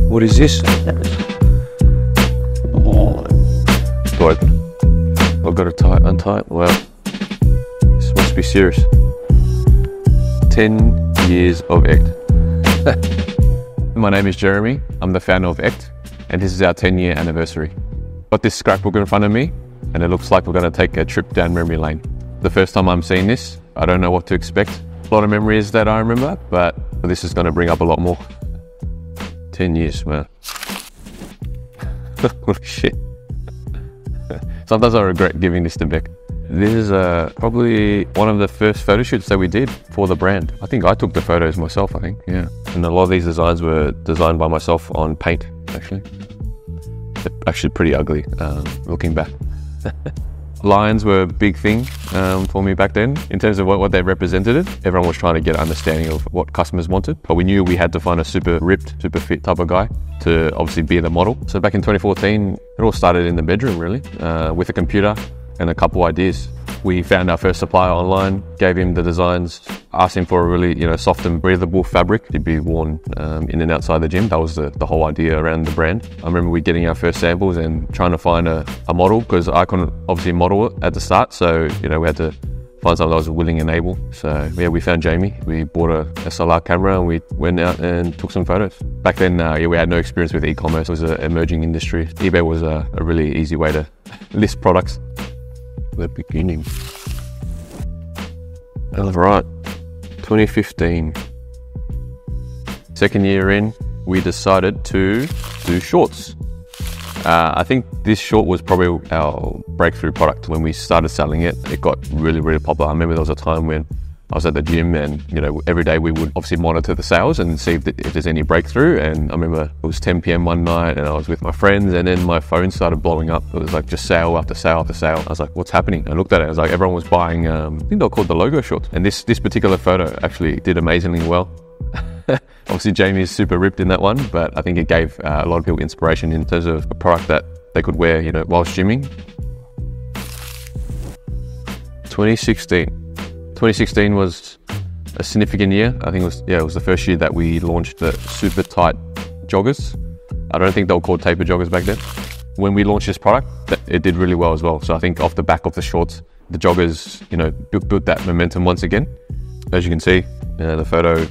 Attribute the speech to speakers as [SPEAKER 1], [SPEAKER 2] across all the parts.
[SPEAKER 1] What is this? Oh, door open. I've got to untie it. Wow, this must be serious. 10 years of Echt. My name is Jeremy. I'm the founder of Echt, and this is our 10-year anniversary. Got this scrapbook in front of me, and it looks like we're going to take a trip down memory lane. The first time I'm seeing this, I don't know what to expect. A lot of memories that I remember, but this is going to bring up a lot more. 10 years, man. Holy shit. Sometimes I regret giving this to Beck. This is probably one of the first photo shoots that we did for the brand. I think I took the photos myself, yeah. And a lot of these designs were designed by myself on paint, actually. They're actually pretty ugly, looking back. Lions were a big thing for me back then in terms of what they represented. Everyone was trying to get an understanding of what customers wanted, but we knew we had to find a super ripped, super fit type of guy to obviously be the model. So back in 2014, it all started in the bedroom really, with a computer and a couple ideas. We found our first supplier online, gave him the designs, asked him for a really soft and breathable fabric to be worn in and outside the gym. That was the whole idea around the brand. I remember we getting our first samples and trying to find a model, because I couldn't obviously model it at the start. So, we had to find someone that was willing and able. So yeah, we found Jamie. We bought a SLR camera and we went out and took some photos. Back then, we had no experience with e-commerce. It was an emerging industry. eBay was a really easy way to list products. The beginning. All right, 2015. Second year in, we decided to do shorts. I think this short was probably our breakthrough product. When we started selling it, it got really, really popular. I remember there was a time when I was at the gym and, every day we would obviously monitor the sales and see if there's any breakthrough. And I remember it was 10 p.m. one night and I was with my friends, and then my phone started blowing up. It was like just sale after sale after sale. I was like, what's happening? I looked at it. I was like, everyone was buying, I think they were called the logo shorts. And this particular photo actually did amazingly well. Obviously Jamie is super ripped in that one, but I think it gave a lot of people inspiration in terms of a product that they could wear, whilst gymming. 2016 was a significant year. I think it was the first year that we launched the super tight joggers. I don't think they were called taper joggers back then. When we launched this product, it did really well as well. So I think off the back of the shorts, the joggers, built that momentum once again. As you can see, the photo,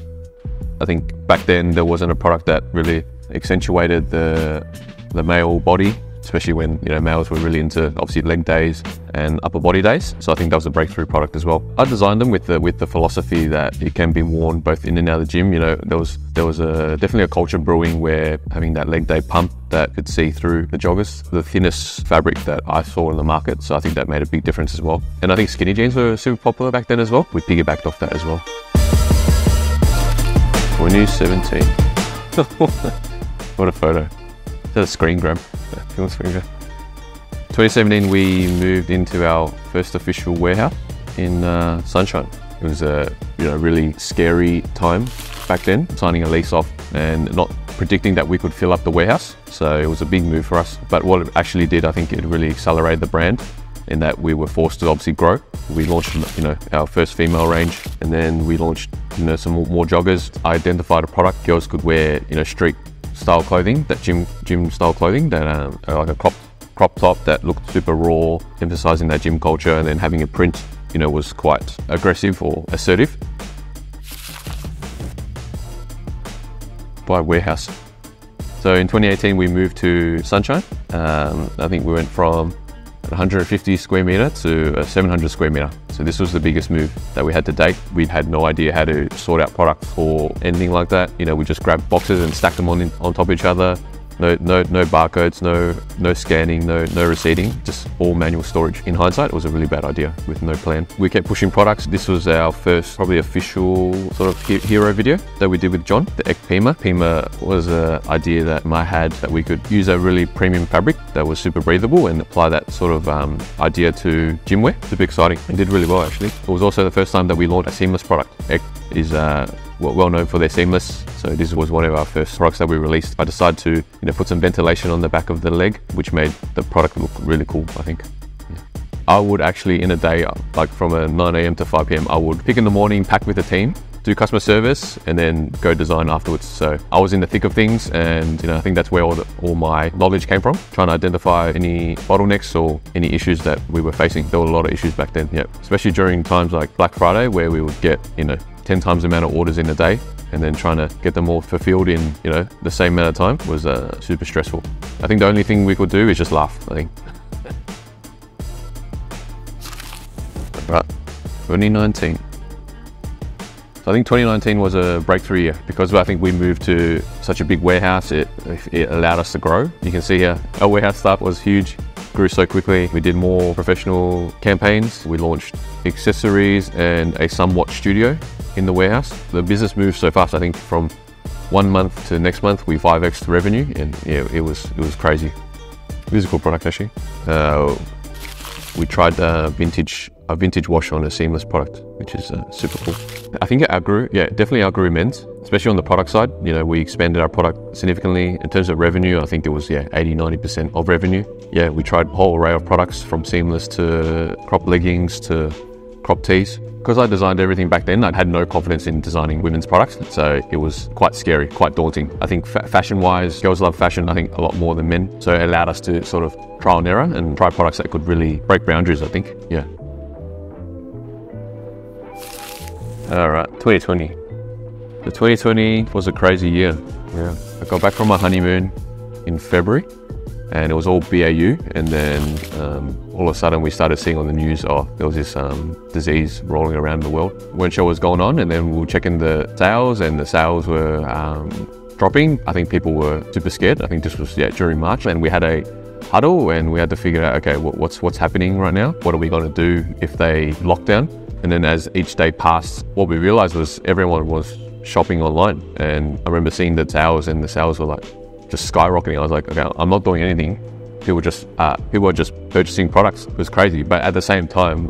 [SPEAKER 1] I think back then there wasn't a product that really accentuated the male body, especially when males were really into obviously leg days and upper body days. So I think that was a breakthrough product as well. I designed them with the philosophy that it can be worn both in and out of the gym. There was definitely a culture brewing where having that leg day pump that could see through the joggers, the thinnest fabric that I saw in the market. So I think that made a big difference as well. And I think skinny jeans were super popular back then as well. We piggybacked off that as well. 2017. What a photo. Is that a screen grab? 2017, we moved into our first official warehouse in Sunshine. It was a really scary time back then, signing a lease off and not predicting that we could fill up the warehouse. So it was a big move for us. But what it actually did, I think it really accelerated the brand in that we were forced to obviously grow. We launched, our first female range, and then we launched, some more joggers. I identified a product girls could wear, street style clothing, that gym style clothing, that like a crop top that looked super raw, emphasizing that gym culture, and then having a print, was quite aggressive or assertive. By warehouse. So in 2018 we moved to Sunshine. I think we went from 150 square meter to a 700 square meter. So this was the biggest move that we had to date. We had no idea how to sort out products or anything like that. We just grabbed boxes and stacked them on top of each other. No barcodes, no scanning, no receipting, just all manual storage. In hindsight, it was a really bad idea with no plan. We kept pushing products. This was our first probably official sort of hero video that we did with John, the Echt Pima. Pima was an idea that I had that we could use a really premium fabric that was super breathable and apply that sort of idea to gym wear. Super exciting and did really well actually. It was also the first time that we launched a seamless product. Echt is well known for their seamless, so this was one of our first products that we released. I decided to put some ventilation on the back of the leg, which made the product look really cool, I think. I would actually in a day, like from a 9 a.m. to 5 p.m, I would pick in the morning, pack with the team, do customer service, and then go design afterwards. So I was in the thick of things, and I think that's where all my knowledge came from, trying to identify any bottlenecks or any issues that we were facing. There were a lot of issues back then, especially during times like Black Friday, where we would get 10 times the amount of orders in a day, and then trying to get them all fulfilled in the same amount of time was super stressful. I think the only thing we could do is just laugh, I think. Right, 2019. So I think 2019 was a breakthrough year because I think we moved to such a big warehouse. It allowed us to grow. You can see here, our warehouse start was huge, grew so quickly. We did more professional campaigns. We launched accessories and a somewhat studio in the warehouse. The business moved so fast. I think from 1 month to next month, we 5x'd revenue, and it was crazy. It was a cool product actually. We tried a vintage wash on a seamless product, which is super cool. I think it outgrew, definitely outgrew men's, especially on the product side. We expanded our product significantly. In terms of revenue, I think it was 80-90% of revenue. We tried a whole array of products, from seamless to crop leggings to crop tees. Because I designed everything back then, I had no confidence in designing women's products, so it was quite scary, quite daunting. I think fashion-wise, girls love fashion, I think, a lot more than men, so it allowed us to sort of trial and error and try products that could really break boundaries, I think. All right, 2020. So 2020 was a crazy year. I got back from my honeymoon in February, and it was all BAU, and then all of a sudden we started seeing on the news, there was this disease rolling around the world. Weren't sure what was going on, and then we were checking the sales, and the sales were dropping. I think people were super scared. I think this was during March, and we had a huddle, and we had to figure out, okay, what's happening right now? What are we going to do if they lock down? And then as each day passed, what we realized was everyone was shopping online, and I remember seeing the sales, and the sales were like just skyrocketing. I was like, okay, I'm not doing anything. People are just purchasing products. It was crazy, but at the same time,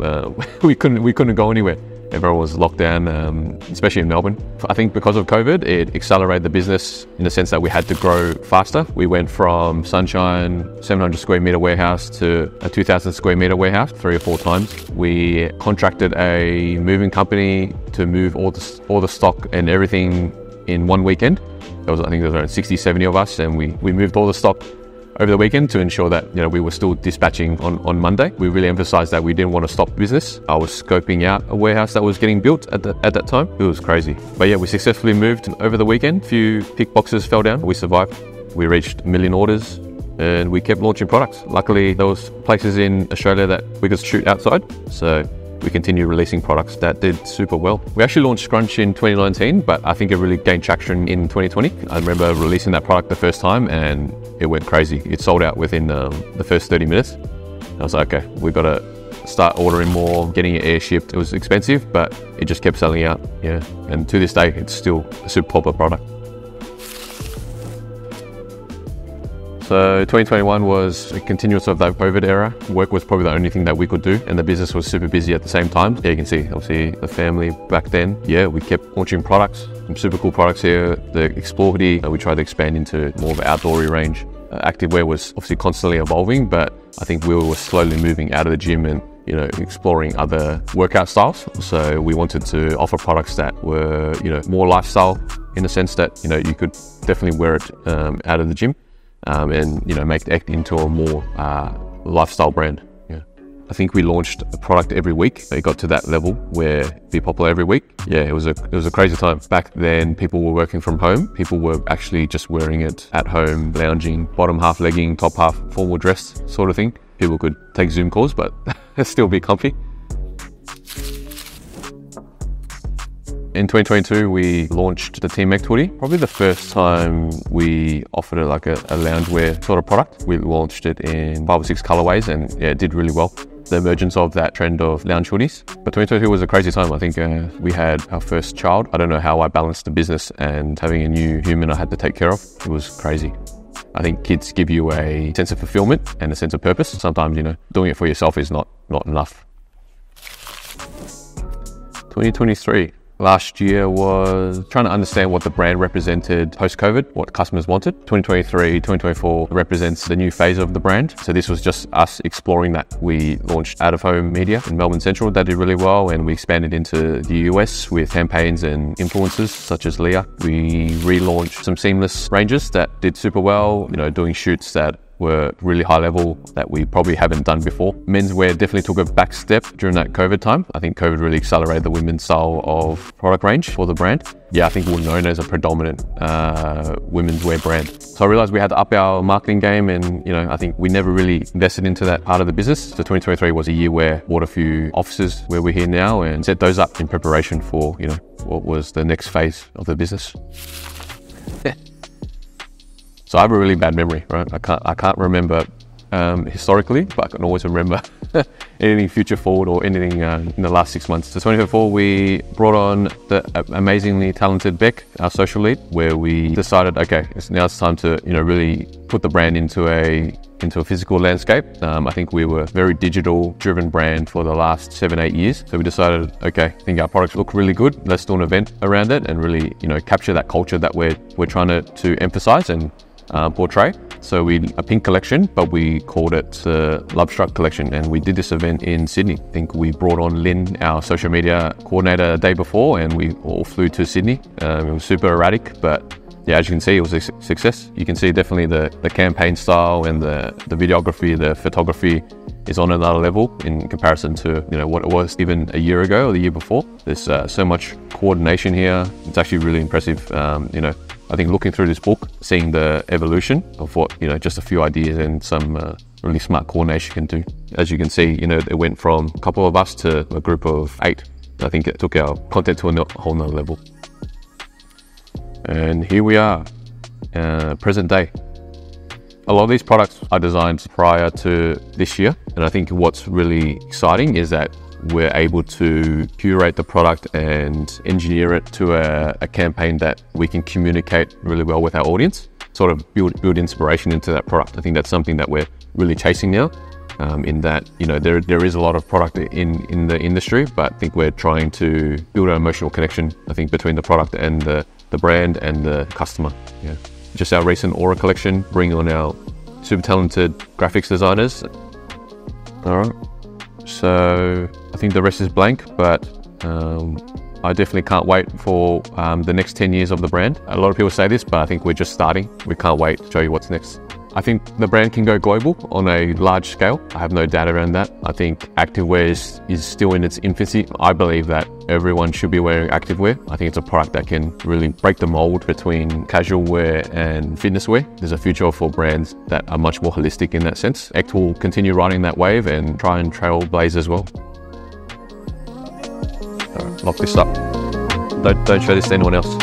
[SPEAKER 1] we couldn't go anywhere. Everyone was locked down, especially in Melbourne. I think because of COVID, it accelerated the business in the sense that we had to grow faster. We went from Sunshine 700 square meter warehouse to a 2,000 square meter warehouse 3 or 4 times. We contracted a moving company to move all the stock and everything in one weekend. I think there was around 60, 70 of us, and we moved all the stock over the weekend to ensure that we were still dispatching on Monday. We really emphasized that we didn't want to stop business. I was scoping out a warehouse that was getting built at that time. It was crazy. But we successfully moved over the weekend. A few pick boxes fell down. We survived. We reached 1 million orders, and we kept launching products. Luckily, there was places in Australia that we could shoot outside, so we continued releasing products that did super well. We actually launched Scrunch in 2019, but I think it really gained traction in 2020. I remember releasing that product the first time, and it went crazy. It sold out within the first 30 minutes. I was like, okay, we've got to start ordering more, getting it air shipped. It was expensive, but it just kept selling out. And to this day, it's still a super popular product. So 2021 was a continuance of that COVID era. Work was probably the only thing that we could do, and the business was super busy at the same time. You can see, obviously, the family back then. We kept launching products, some super cool products here. The Explore hoodie, we tried to expand into more of an outdoorsy range. Activewear was obviously constantly evolving, but I think we were slowly moving out of the gym and exploring other workout styles. So we wanted to offer products that were more lifestyle, in the sense that you could definitely wear it out of the gym. And make Echt into a more lifestyle brand. I think we launched a product every week. It got to that level where it'd be popular every week. It was a crazy time. Back then, people were working from home. People were actually just wearing it at home, lounging, bottom half legging, top half formal dress sort of thing. People could take Zoom calls, but still be comfy. In 2022, we launched the Team Echt hoodie. Probably the first time we offered it like a loungewear sort of product. We launched it in 5 or 6 colorways, and it did really well. The emergence of that trend of lounge hoodies. But 2022 was a crazy time. I think we had our first child. I don't know how I balanced the business and having a new human I had to take care of. It was crazy. I think kids give you a sense of fulfillment and a sense of purpose. Sometimes, doing it for yourself is not enough. 2023. last year was trying to understand what the brand represented post-COVID, what customers wanted. 2023, 2024 represents the new phase of the brand. So this was just us exploring that. We launched out-of-home media in Melbourne Central. That did really well, and we expanded into the US with campaigns and influencers such as Leah. We relaunched some seamless ranges that did super well, doing shoots that were really high level that we probably haven't done before. Menswear definitely took a back step during that COVID time. I think COVID really accelerated the women's style of product range for the brand. Yeah, I think we're known as a predominant women's wear brand. So I realized we had to up our marketing game, and I think we never really invested into that part of the business. So 2023 was a year where we bought a few offices where we're here now and set those up in preparation for what was the next phase of the business. So I have a really bad memory, right? I can't remember historically, but I can always remember anything future forward or anything in the last 6 months. So 2024, we brought on the amazingly talented Beck, our social lead, where we decided, okay, now it's time to really put the brand into a physical landscape. I think we were a very digital driven brand for the last 7-8 years. So we decided, okay, I think our products look really good. Let's do an event around it and really, capture that culture that we're trying to emphasize and portray. So a pink collection, but we called it the Love Struck collection, and we did this event in Sydney. I think we brought on Lynn, our social media coordinator, the day before, and we all flew to Sydney. It was super erratic, but yeah, as you can see, it was a success. You can see definitely the campaign style and the videography, the photography is on another level in comparison to what it was even a year ago or the year before. There's so much coordination here. It's actually really impressive. I think looking through this book, seeing the evolution of what, just a few ideas and some really smart coordination can do. As you can see, it went from a couple of us to a group of 8. I think it took our content to a whole nother level. And here we are, present day. A lot of these products are designed prior to this year. And I think what's really exciting is that we're able to curate the product and engineer it to a campaign that we can communicate really well with our audience, sort of build inspiration into that product. I think that's something that we're really chasing now, in that, there is a lot of product in the industry, but I think we're trying to build an emotional connection, I think, between the product and the brand and the customer. Yeah. Just our recent Aura collection, bringing on our super talented graphics designers. All right. So I think the rest is blank, but I definitely can't wait for the next 10 years of the brand. A lot of people say this, but I think we're just starting. We can't wait to show you what's next. I think the brand can go global on a large scale. I have no doubt around that. I think activewear is still in its infancy. I believe that everyone should be wearing activewear. I think it's a product that can really break the mold between casual wear and fitness wear. There's a future for brands that are much more holistic in that sense. Echt will continue riding that wave and try and trailblaze as well. All right, lock this up. Don't show this to anyone else.